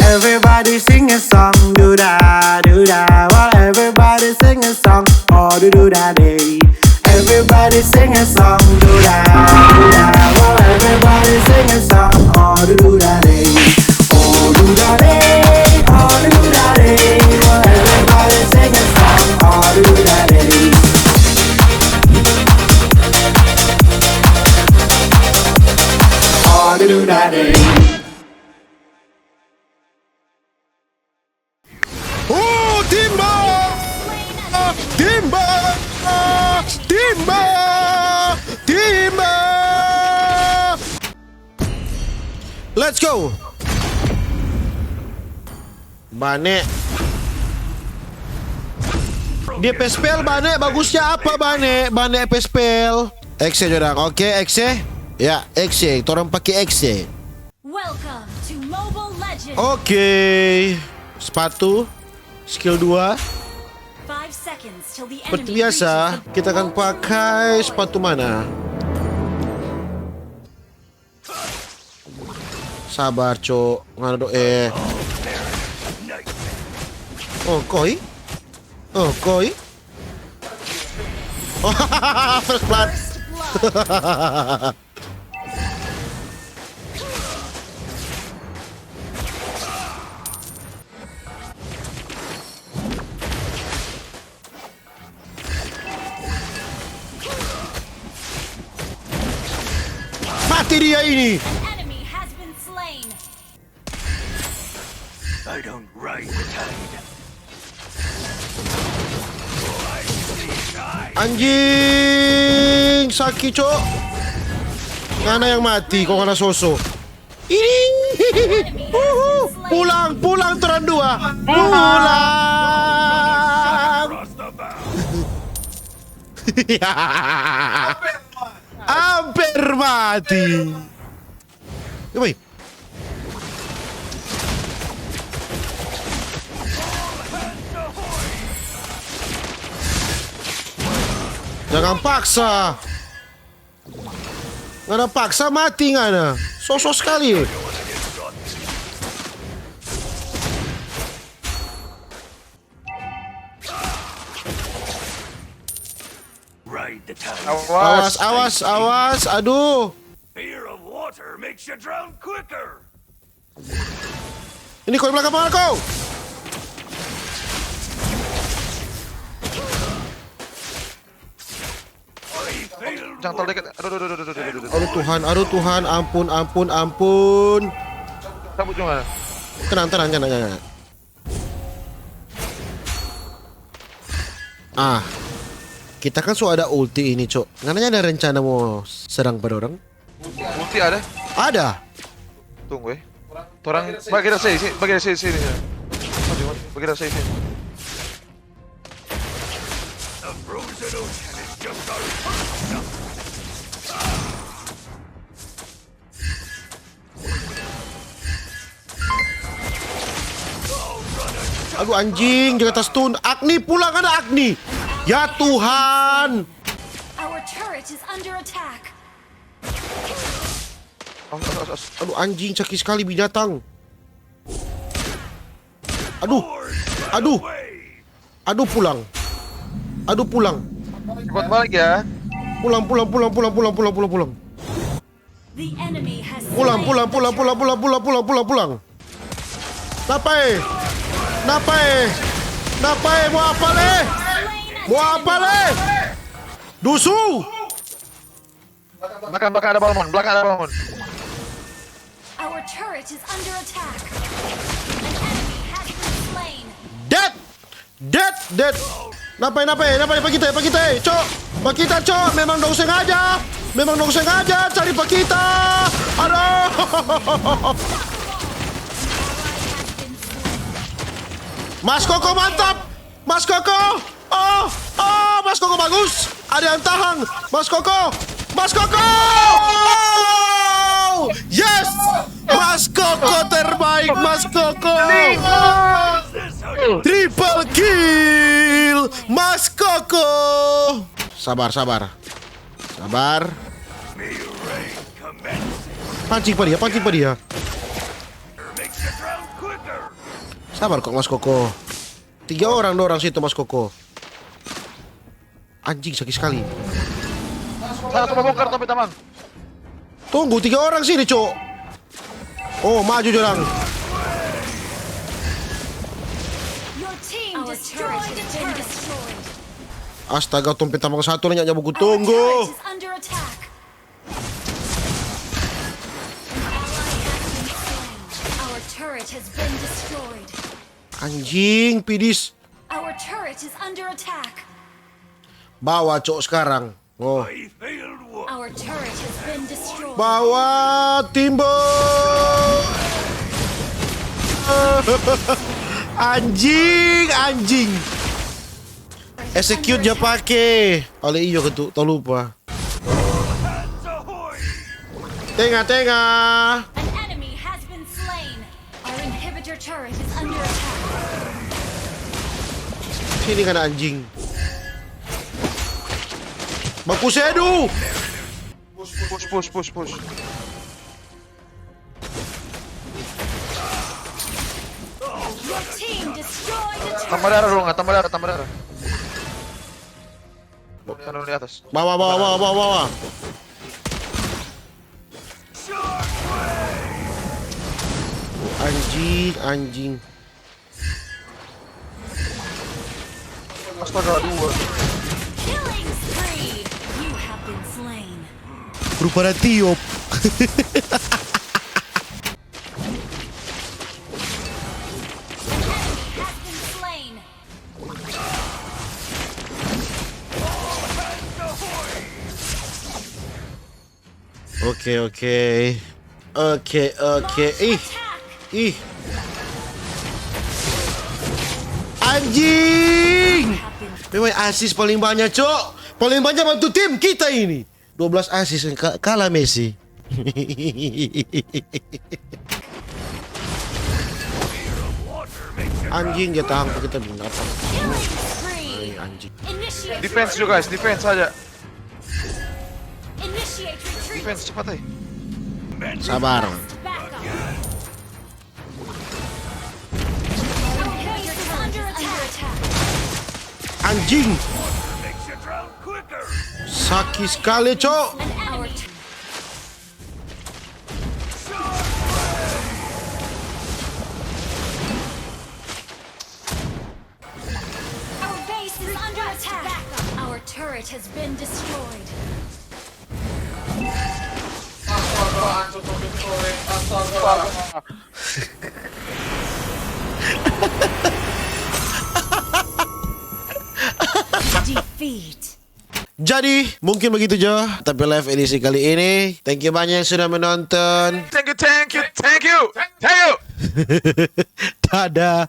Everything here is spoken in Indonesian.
Everybody sing a song, do da, do da. While everybody sing a song, oh do da day. Everybody sing a song, do da, do da. While everybody sing a song, oh do da day. Oh do da day, oh do da day. While everybody sing a song, oh do da day. Oh do da day. Oh, Timba! Timba! Timba! Timba! Let's go! Bane. Dia pespel Bane, bagusnya apa Bane? Bane pespel. Exe jorang, oke Exe. Ya, Exe, torang pakai Exe. Welcome to Mobile Legends. Oke. Sepatu. Skill 2. 5 seconds till the Seperti enemy biasa, reaches the kita akan global pakai point. sepatu mana? Sabar, cok. Ngana do Oh, koi? Oh, koi? Oh, first blood. Mati dia ini. An enemy has been slain. I don't ride the tide. Anjing, sakit cok. Ngana yang mati, kok ngana soso. Ini. Pulang, pulang turun 2. Pulang. Across the bow. Hampir mati. Yoi. Jangan paksa. Nggak ada paksa mati nggak ada. Sosok sekali. Ride the tide. Awas, awas, awas. Aduh. Fear of water makes you drown quicker. Ini kau di belakang pangan kau. Jangan terlalu dekat. Aduh. Aduh Tuhan, ampun, ampun, ampun. Cabut juga. Tenang, tenang, jangan. Ah, kita kan sudah ada ulti ini, cok. Ngananya ada rencana mau serang pada orang? Ulti ada? Ada. Tunggu Torang bagi dah sini, bagi dah sini. Maju, bagi dah sini. The frozen ocean is just our Aduh anjing, jangan tas stun. Agni pulang, ada Agni. Ya Tuhan. Our turret is under attack. Aduh anjing, sakit sekali binatang. Aduh. Aduh pulang. Cepat balik ya. Pulang. The enemy has Pulang. Napai, mau apa le? Dusu. Belakang ada balmon, Our turret is under attack. An enemy has been slain. Dead. Napai, Pak kita, cok. Memang dong sengaja cari Pak kita. Aduh. Mas Koko mantap. Mas Koko. Oh, Mas Koko bagus. Ada yang tahan. Mas Koko. Oh, yes. Mas Koko terbaik, Mas Koko. Triple kill, Mas Koko. Sabar. Pancing pa dia. you drown quicker. Sabar kok Mas Koko. 3 orang dorang situ Mas Koko. Anjing sakit sekali. Sana tuh bongkar topi taman. Tunggu 3 orang sini cok. Oh maju dorang. Your team destroyed the turret. Astaga tumpin tamang satu nanya buku Our tunggu. turret is under attack. An ally has been slain. Our turret has been destroyed. Anjing pidis. Our turret is under attack. Bawa cok sekarang. Oh. I failed one. Our turret has been destroyed. Bawa Timbo. Anjing. Execute dia pakai. Oleh iyo ketuk, tak lupa. Hands ahoy! Tengah. An enemy has been slain. Our inhibitor turret is under attack. Sini kan anjing. Baku sedu. Push. Your team destroyed the turret. Tambah darah dulu nggak? Tambah darah. Taruh di atas. Bawa. Anjing. Astaga, 2. Killing spree. You have been slain. Berupa tiup. An enemy has been slain. Oke. Launch attack. Ih. Anjing. Have been Memang asis paling banyak, Cok. Paling banyak bantu tim kita ini. 12 asis kalah Messi. Anjing dia tahan kita belum dapat. killing spree. Anjing. Initiate Defense juga guys, defense saja. Initiate retreat. Defense cepat aja. Sabar. Back up. Our inhibitor is under attack. Anjing. Makes you drown quicker. Sakit sekali, Cok. An enemy. Our base is under attack. Back up. Our turret has been destroyed. Defeat. Jadi, mungkin begitu Jo. Tapi live edisi kali ini. Thank you banyak yang sudah menonton. Thank you. Dadah.